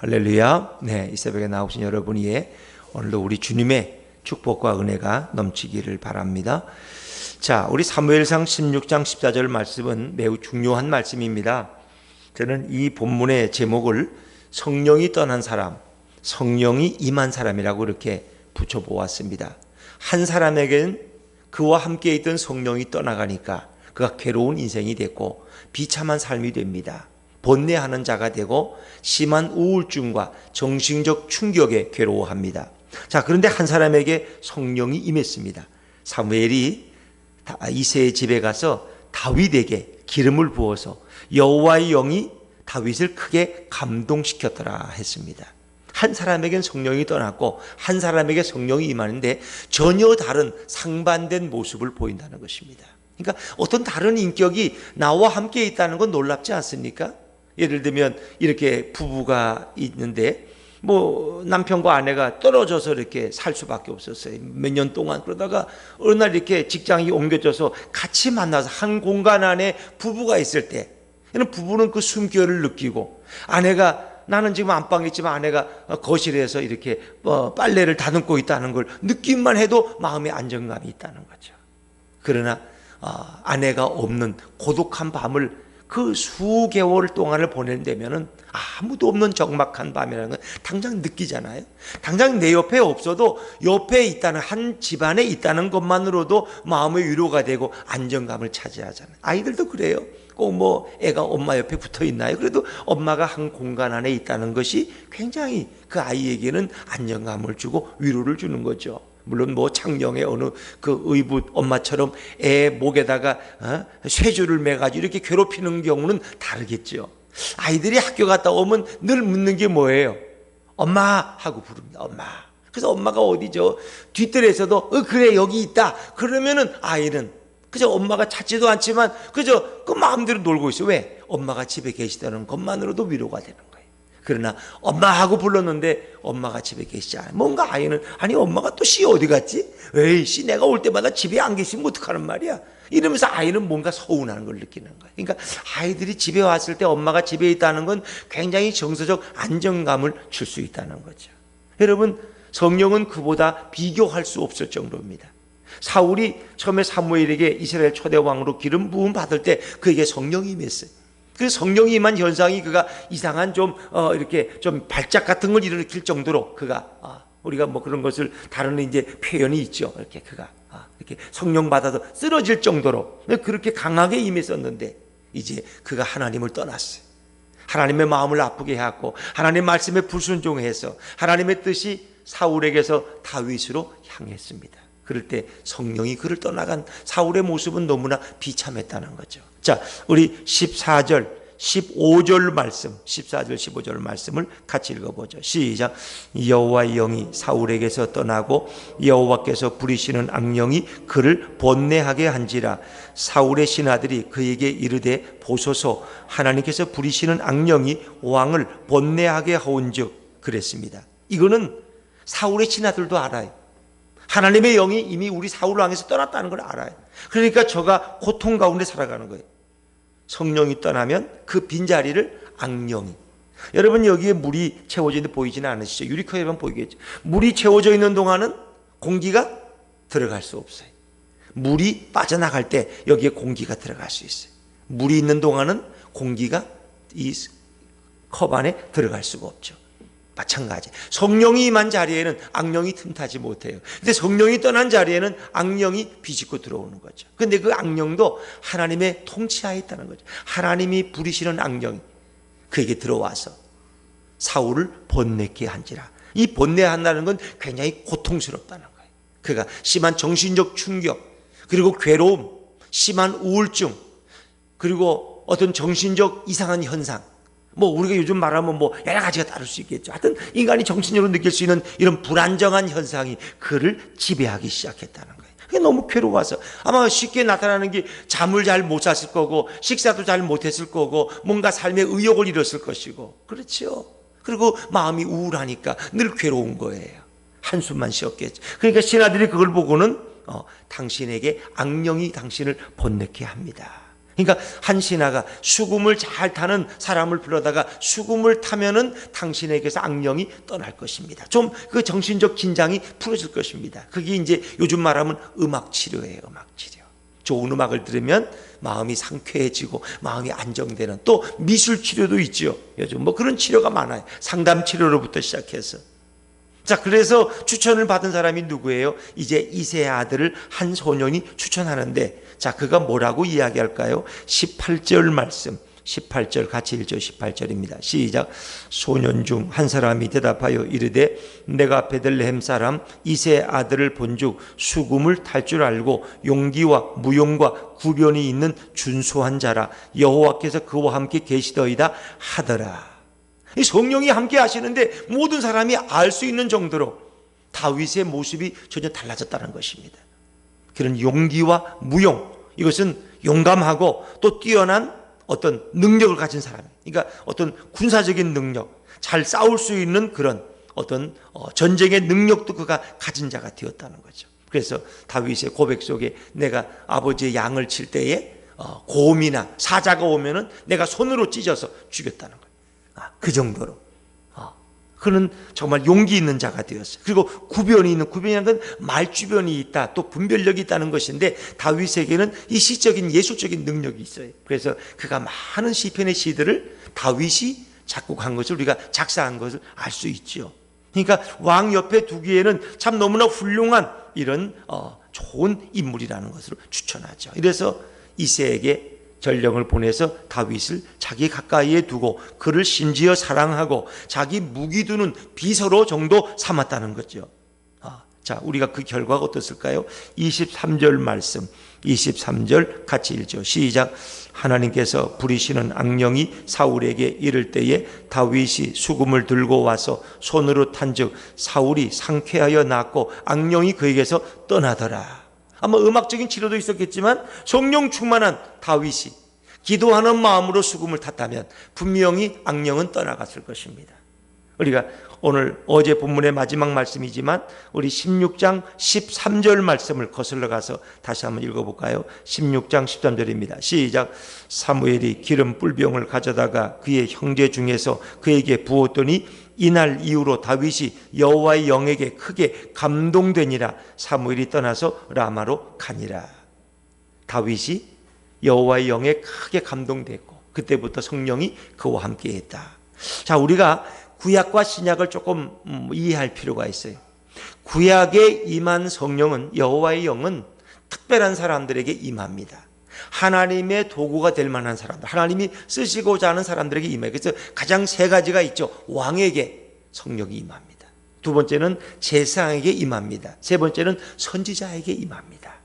할렐루야. 네, 이 새벽에 나오신 여러분 위에 오늘도 우리 주님의 축복과 은혜가 넘치기를 바랍니다. 자, 우리 사무엘상 16장 14절 말씀은 매우 중요한 말씀입니다. 저는 이 본문의 제목을 성령이 떠난 사람, 성령이 임한 사람이라고 이렇게 붙여보았습니다. 한 사람에게는 그와 함께 있던 성령이 떠나가니까 그가 괴로운 인생이 됐고 비참한 삶이 됩니다. 번뇌하는 자가 되고 심한 우울증과 정신적 충격에 괴로워합니다. 자, 그런데 한 사람에게 성령이 임했습니다. 사무엘이 이새의 집에 가서 다윗에게 기름을 부어서 여호와의 영이 다윗을 크게 감동시켰더라 했습니다. 한 사람에겐 성령이 떠났고 한 사람에게 성령이 임하는데 전혀 다른 상반된 모습을 보인다는 것입니다. 그러니까 어떤 다른 인격이 나와 함께 있다는 건 놀랍지 않습니까? 예를 들면 이렇게 부부가 있는데 뭐 남편과 아내가 떨어져서 이렇게 살 수밖에 없었어요. 몇 년 동안. 그러다가 어느 날 이렇게 직장이 옮겨져서 같이 만나서 한 공간 안에 부부가 있을 때 부부는 그 숨결을 느끼고 아내가 나는 지금 안방에 있지만 아내가 거실에서 이렇게 빨래를 다듬고 있다는 걸 느낌만 해도 마음의 안정감이 있다는 거죠. 그러나 아내가 없는 고독한 밤을 그 수개월 동안을 보낸다면은 아무도 없는 적막한 밤이라는 건 당장 느끼잖아요. 당장 내 옆에 없어도 옆에 있다는 한 집안에 있다는 것만으로도 마음의 위로가 되고 안정감을 차지하잖아요. 아이들도 그래요. 꼭 뭐 애가 엄마 옆에 붙어 있나요? 그래도 엄마가 한 공간 안에 있다는 것이 굉장히 그 아이에게는 안정감을 주고 위로를 주는 거죠. 물론 뭐 창녕의 어느 그 의붓 엄마처럼 애 목에다가 쇠줄을 매가지고 이렇게 괴롭히는 경우는 다르겠죠. 아이들이 학교 갔다 오면 늘 묻는 게 뭐예요? 엄마 하고 부릅니다. 엄마. 그래서 엄마가 어디죠? 뒷뜰에서도 그래 여기 있다. 그러면은 아이는 그저 엄마가 찾지도 않지만 그저 그 마음대로 놀고 있어요. 왜? 엄마가 집에 계시다는 것만으로도 위로가 되는 거예요. 그러나 엄마 하고 불렀는데 엄마가 집에 계시지 않아요. 뭔가 아이는 아니 엄마가 또 씨 어디 갔지? 에이 씨 내가 올 때마다 집에 안 계시면 어떡하는 말이야. 이러면서 아이는 뭔가 서운한 걸 느끼는 거예요. 그러니까 아이들이 집에 왔을 때 엄마가 집에 있다는 건 굉장히 정서적 안정감을 줄 수 있다는 거죠. 여러분 성령은 그보다 비교할 수 없을 정도입니다. 사울이 처음에 사무엘에게 이스라엘 초대 왕으로 기름 부음 받을 때 그에게 성령이 임했어요. 그 성령이 임한 현상이 그가 이상한 이렇게 좀 발작 같은 걸 일으킬 정도로 그가 우리가 뭐 그런 것을 다루는 이제 표현이 있죠. 이렇게 그가 이렇게 성령 받아서 쓰러질 정도로 그렇게 강하게 임했었는데 이제 그가 하나님을 떠났어요. 하나님의 마음을 아프게 해왔고 하나님의 말씀에 불순종해서 하나님의 뜻이 사울에게서 다윗으로 향했습니다. 그럴 때 성령이 그를 떠나간 사울의 모습은 너무나 비참했다는 거죠. 자, 우리 14절, 15절 말씀, 14절, 15절 말씀을 같이 읽어보죠. 시작. 여호와의 영이 사울에게서 떠나고 여호와께서 부리시는 악령이 그를 번뇌하게 한지라. 사울의 신하들이 그에게 이르되 보소서 하나님께서 부리시는 악령이 왕을 번뇌하게 하온즉 그랬습니다. 이거는 사울의 신하들도 알아요. 하나님의 영이 이미 우리 사울 왕에서 떠났다는 걸 알아요. 그러니까 저가 고통 가운데 살아가는 거예요. 성령이 떠나면 그 빈자리를 악령이. 여러분 여기에 물이 채워져 있는데 보이지는 않으시죠? 유리컵에 보면 보이겠죠? 물이 채워져 있는 동안은 공기가 들어갈 수 없어요. 물이 빠져나갈 때 여기에 공기가 들어갈 수 있어요. 물이 있는 동안은 공기가 이 컵 안에 들어갈 수가 없죠. 마찬가지. 성령이 임한 자리에는 악령이 틈타지 못해요. 근데 성령이 떠난 자리에는 악령이 비집고 들어오는 거죠. 근데 그 악령도 하나님의 통치하에 있다는 거죠. 하나님이 부리시는 악령이 그에게 들어와서 사울을 번뇌케 한지라. 이 번뇌한다는 건 굉장히 고통스럽다는 거예요. 그가 심한 정신적 충격, 그리고 괴로움, 심한 우울증, 그리고 어떤 정신적 이상한 현상, 뭐 우리가 요즘 말하면 뭐 여러 가지가 다를 수 있겠죠. 하여튼 인간이 정신적으로 느낄 수 있는 이런 불안정한 현상이 그를 지배하기 시작했다는 거예요. 그게 너무 괴로워서 아마 쉽게 나타나는 게 잠을 잘 못 잤을 거고 식사도 잘 못했을 거고 뭔가 삶의 의욕을 잃었을 것이고 그렇죠. 그리고 마음이 우울하니까 늘 괴로운 거예요. 한숨만 쉬었겠죠. 그러니까 신하들이 그걸 보고는 당신에게 악령이 당신을 번뇌케 합니다. 그러니까 한 신하가 수금을 잘 타는 사람을 불러다가 수금을 타면은 당신에게서 악령이 떠날 것입니다. 좀 그 정신적 긴장이 풀어질 것입니다. 그게 이제 요즘 말하면 음악 치료예요. 음악 치료. 좋은 음악을 들으면 마음이 상쾌해지고 마음이 안정되는, 또 미술 치료도 있죠. 요즘 뭐 그런 치료가 많아요. 상담 치료로부터 시작해서. 자, 그래서 추천을 받은 사람이 누구예요? 이제 이세의 아들을 한 소년이 추천하는데, 자, 그가 뭐라고 이야기할까요? 18절 말씀, 18절 같이 읽죠. 18절입니다. 시작. 소년 중 한 사람이 대답하여 이르되 내가 베들레헴 사람 이세의 아들을 본즉 수금을 탈 줄 알고 용기와 무용과 구변이 있는 준수한 자라, 여호와께서 그와 함께 계시더이다 하더라. 이 성령이 함께 하시는데 모든 사람이 알 수 있는 정도로 다윗의 모습이 전혀 달라졌다는 것입니다. 그런 용기와 무용, 이것은 용감하고 또 뛰어난 어떤 능력을 가진 사람, 그러니까 어떤 군사적인 능력, 잘 싸울 수 있는 그런 어떤 전쟁의 능력도 그가 가진 자가 되었다는 거죠. 그래서 다윗의 고백 속에 내가 아버지의 양을 칠 때에 곰이나 사자가 오면은 내가 손으로 찢어서 죽였다는 거예요. 그 정도로 그는 정말 용기 있는 자가 되었어요. 그리고 구변이 있는, 구변이라는 건 말주변이 있다, 또 분별력이 있다는 것인데 다윗에게는 이 시적인 예술적인 능력이 있어요. 그래서 그가 많은 시편의 시들을 다윗이 작곡한 것을, 우리가 작사한 것을 알 수 있죠. 그러니까 왕 옆에 두기에는 참 너무나 훌륭한 이런 좋은 인물이라는 것으로 추천하죠. 이래서 이새에게 전령을 보내서 다윗을 자기 가까이에 두고 그를 심지어 사랑하고 자기 무기 두는 비서로 정도 삼았다는 거죠. 자, 우리가 그 결과가 어떻을까요? 23절 말씀, 23절 같이 읽죠. 시작. 하나님께서 부리시는 악령이 사울에게 이를 때에 다윗이 수금을 들고 와서 손으로 탄즉 사울이 상쾌하여 낫고 악령이 그에게서 떠나더라. 아마 음악적인 치료도 있었겠지만 성령 충만한 다윗이 기도하는 마음으로 수금을 탔다면 분명히 악령은 떠나갔을 것입니다. 우리가 오늘 어제 본문의 마지막 말씀이지만 우리 16장 13절 말씀을 거슬러 가서 다시 한번 읽어볼까요? 16장 13절입니다. 시작. 사무엘이 기름 뿔병을 가져다가 그의 형제 중에서 그에게 부었더니 이날 이후로 다윗이 여호와의 영에게 크게 감동되니라. 사무엘이 떠나서 라마로 가니라. 다윗이 여호와의 영에 크게 감동됐고 그때부터 성령이 그와 함께 했다. 자, 우리가 구약과 신약을 조금 이해할 필요가 있어요. 구약에 임한 성령은, 여호와의 영은 특별한 사람들에게 임합니다. 하나님의 도구가 될 만한 사람들, 하나님이 쓰시고자 하는 사람들에게 임해요. 그래서 가장 세 가지가 있죠. 왕에게 성령이 임합니다. 두 번째는 제사장에게 임합니다. 세 번째는 선지자에게 임합니다.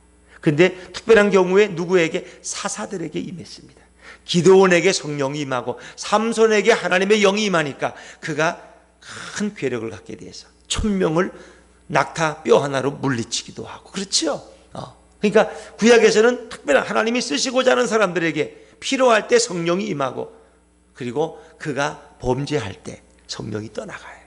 근데 특별한 경우에 누구에게? 사사들에게 임했습니다. 기드온에게 성령이 임하고 삼손에게 하나님의 영이 임하니까 그가 큰 괴력을 갖게 돼서 1000명을 낙타 뼈 하나로 물리치기도 하고, 그렇죠? 그러니까 구약에서는 특별한 하나님이 쓰시고자 하는 사람들에게 필요할 때 성령이 임하고, 그리고 그가 범죄할 때 성령이 떠나가요.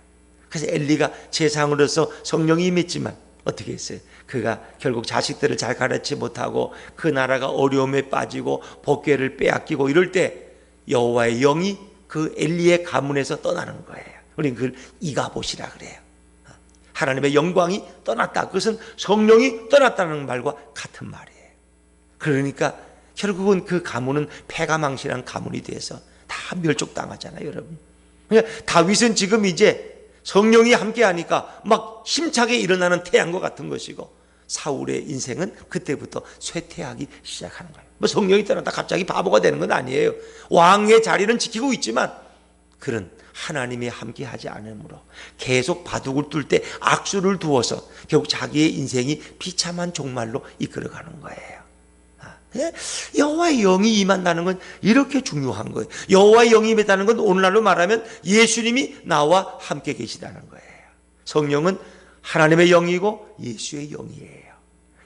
그래서 엘리가 제사장으로서 성령이 임했지만 어떻게 했어요? 그가 결국 자식들을 잘 가르치지 못하고 그 나라가 어려움에 빠지고 복궤를 빼앗기고 이럴 때 여호와의 영이 그 엘리의 가문에서 떠나는 거예요. 우리는 그걸 이가봇이라 그래요. 하나님의 영광이 떠났다. 그것은 성령이 떠났다는 말과 같은 말이에요. 그러니까 결국은 그 가문은 패가망신한 가문이 돼서 다 멸족당하잖아요, 여러분. 그러니까 다윗은 지금 이제 성령이 함께하니까 막 힘차게 일어나는 태양과 같은 것이고, 사울의 인생은 그때부터 쇠퇴하기 시작하는 거예요. 뭐 성령이 떠났다 갑자기 바보가 되는 건 아니에요. 왕의 자리는 지키고 있지만 그는 하나님이 함께하지 않으므로 계속 바둑을 둘 때 악수를 두어서 결국 자기의 인생이 비참한 종말로 이끌어가는 거예요. 여호와의 영이 임한다는 건 이렇게 중요한 거예요. 여호와의 영이 임했다는 건 오늘날로 말하면 예수님이 나와 함께 계시다는 거예요. 성령은 하나님의 영이고 예수의 영이에요.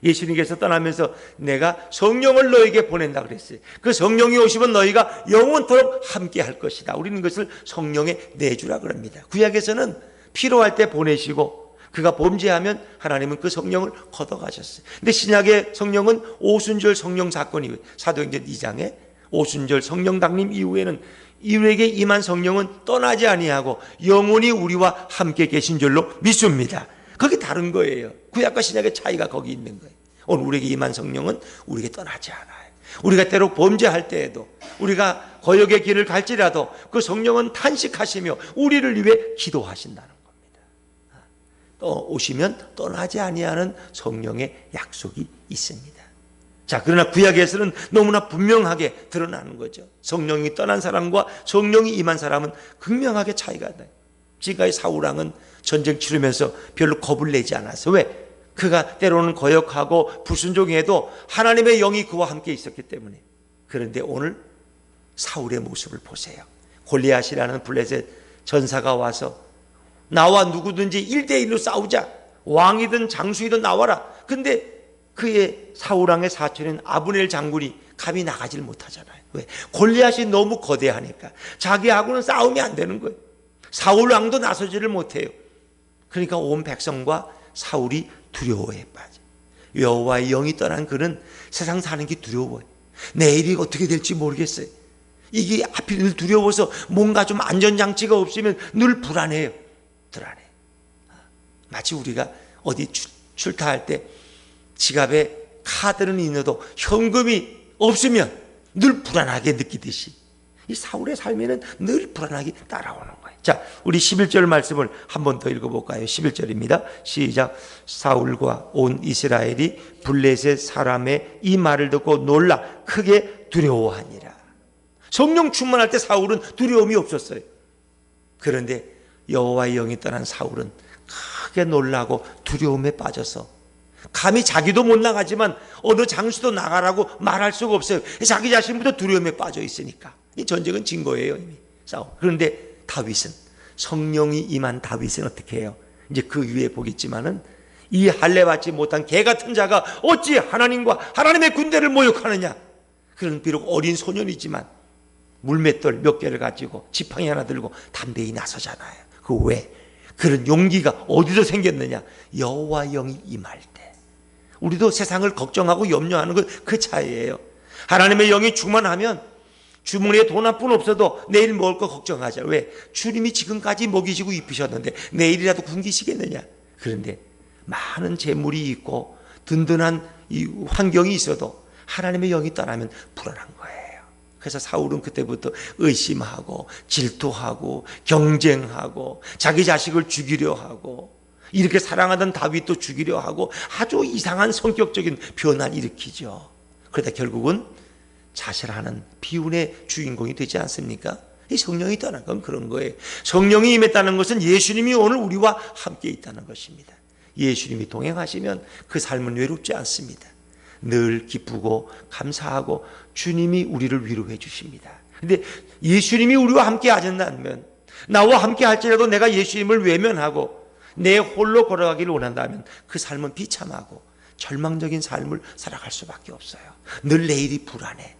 예수님께서 떠나면서 내가 성령을 너에게 보낸다 그랬어요. 그 성령이 오시면 너희가 영원토록 함께 할 것이다. 우리는 그것을 성령의 내주라 그럽니다. 구약에서는 필요할 때 보내시고 그가 범죄하면 하나님은 그 성령을 걷어가셨어요. 근데 신약의 성령은 오순절 성령 사건이 사도행전 2장에 오순절 성령 강림 이후에는 이들에게 임한 성령은 떠나지 아니하고 영원히 우리와 함께 계신 줄로 믿습니다. 그게 다른 거예요. 구약과 신약의 차이가 거기 있는 거예요. 오늘 우리에게 임한 성령은 우리에게 떠나지 않아요. 우리가 때로 범죄할 때에도, 우리가 거역의 길을 갈지라도 그 성령은 탄식하시며 우리를 위해 기도하신다는 겁니다. 또 오시면 떠나지 아니하는 성령의 약속이 있습니다. 자, 그러나 구약에서는 너무나 분명하게 드러나는 거죠. 성령이 떠난 사람과 성령이 임한 사람은 극명하게 차이가 나요. 지금까지 사울왕은 전쟁 치르면서 별로 겁을 내지 않았어. 왜? 그가 때로는 거역하고 불순종해도 하나님의 영이 그와 함께 있었기 때문에. 그런데 오늘 사울의 모습을 보세요. 골리앗이라는 블레셋 전사가 와서 나와 누구든지 1대1로 싸우자, 왕이든 장수이든 나와라. 근데 그의 사울왕의 사촌인 아브넬 장군이 감히 나가질 못하잖아요. 왜? 골리앗이 너무 거대하니까 자기하고는 싸움이 안 되는 거예요. 사울왕도 나서지를 못해요. 그러니까 온 백성과 사울이 두려워에 빠져. 여호와의 영이 떠난 그는 세상 사는 게 두려워요. 내일이 어떻게 될지 모르겠어요. 이게 하필 늘 두려워서 뭔가 좀 안전장치가 없으면 늘 불안해요. 불안해. 마치 우리가 어디 출타할 때 지갑에 카드는 있어도 현금이 없으면 늘 불안하게 느끼듯이 이 사울의 삶에는 늘 불안하게 따라오는 거예요. 자, 우리 11절 말씀을 한 번 더 읽어볼까요? 11절입니다. 시작. 사울과 온 이스라엘이 블레셋 사람의 이 말을 듣고 놀라 크게 두려워하니라. 성령 충만할 때 사울은 두려움이 없었어요. 그런데 여호와의 영이 떠난 사울은 크게 놀라고 두려움에 빠져서 감히 자기도 못 나가지만 어느 장수도 나가라고 말할 수가 없어요. 자기 자신부터 두려움에 빠져 있으니까. 이 전쟁은 진 거예요, 이미. 싸움. 그런데 다윗은, 성령이 임한 다윗은 어떻게 해요? 이제 그 위에 보겠지만은 이 할례 받지 못한 개 같은 자가 어찌 하나님과 하나님의 군대를 모욕하느냐? 그는 비록 어린 소년이지만 물맷돌 몇 개를 가지고 지팡이 하나 들고 담대히 나서잖아요. 그 왜? 그런 용기가 어디서 생겼느냐? 여호와 영이 임할 때. 우리도 세상을 걱정하고 염려하는 것 그 차이예요. 하나님의 영이 충만하면 주머니에 돈 한 푼 없어도 내일 먹을 거 걱정하자. 왜? 주님이 지금까지 먹이시고 입히셨는데 내일이라도 굶기시겠느냐? 그런데 많은 재물이 있고 든든한 이 환경이 있어도 하나님의 영이 떠나면 불안한 거예요. 그래서 사울은 그때부터 의심하고 질투하고 경쟁하고 자기 자식을 죽이려 하고 이렇게 사랑하던 다윗도 죽이려 하고 아주 이상한 성격적인 변화를 일으키죠. 그러다 결국은 자살하는 비운의 주인공이 되지 않습니까? 이 성령이 떠난 건 그런 거예요. 성령이 임했다는 것은 예수님이 오늘 우리와 함께 있다는 것입니다. 예수님이 동행하시면 그 삶은 외롭지 않습니다. 늘 기쁘고 감사하고 주님이 우리를 위로해 주십니다. 그런데 예수님이 우리와 함께 하신다면, 나와 함께 할지라도 내가 예수님을 외면하고 내 홀로 걸어가기를 원한다면 그 삶은 비참하고 절망적인 삶을 살아갈 수밖에 없어요. 늘 내일이 불안해.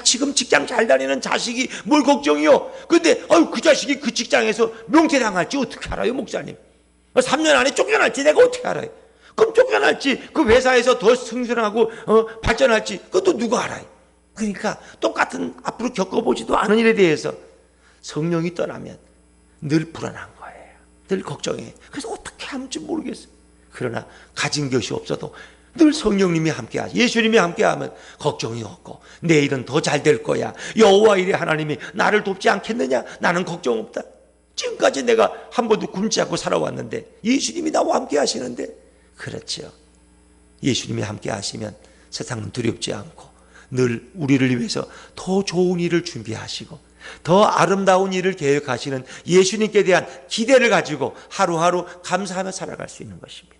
지금 직장 잘 다니는 자식이 뭘 걱정이요? 근데 그 자식이 그 직장에서 명퇴당할지 어떻게 알아요, 목사님? 3년 안에 쫓겨날지 내가 어떻게 알아요? 그럼 쫓겨날지 그 회사에서 더 승진하고 발전할지 그것도 누가 알아요? 그러니까 똑같은 앞으로 겪어보지도 않은 일에 대해서 성령이 떠나면 늘 불안한 거예요. 늘 걱정해. 그래서 어떻게 하는지 모르겠어요. 그러나 가진 것이 없어도 늘 성령님이 함께하시, 예수님이 함께하면 걱정이 없고 내일은 더 잘 될 거야. 여호와 이레 하나님이 나를 돕지 않겠느냐? 나는 걱정 없다. 지금까지 내가 한 번도 굶지 않고 살아왔는데 예수님이 나와 함께 하시는데. 그렇죠. 예수님이 함께 하시면 세상은 두렵지 않고 늘 우리를 위해서 더 좋은 일을 준비하시고 더 아름다운 일을 계획하시는 예수님께 대한 기대를 가지고 하루하루 감사하며 살아갈 수 있는 것입니다.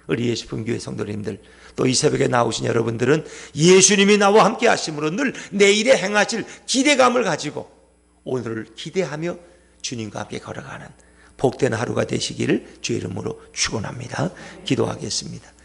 우리 예수품교회 성도님들, 또 이 새벽에 나오신 여러분들은 예수님이 나와 함께 하심으로 늘 내일에 행하실 기대감을 가지고 오늘을 기대하며 주님과 함께 걸어가는 복된 하루가 되시기를 주의 이름으로 축원합니다. 기도하겠습니다.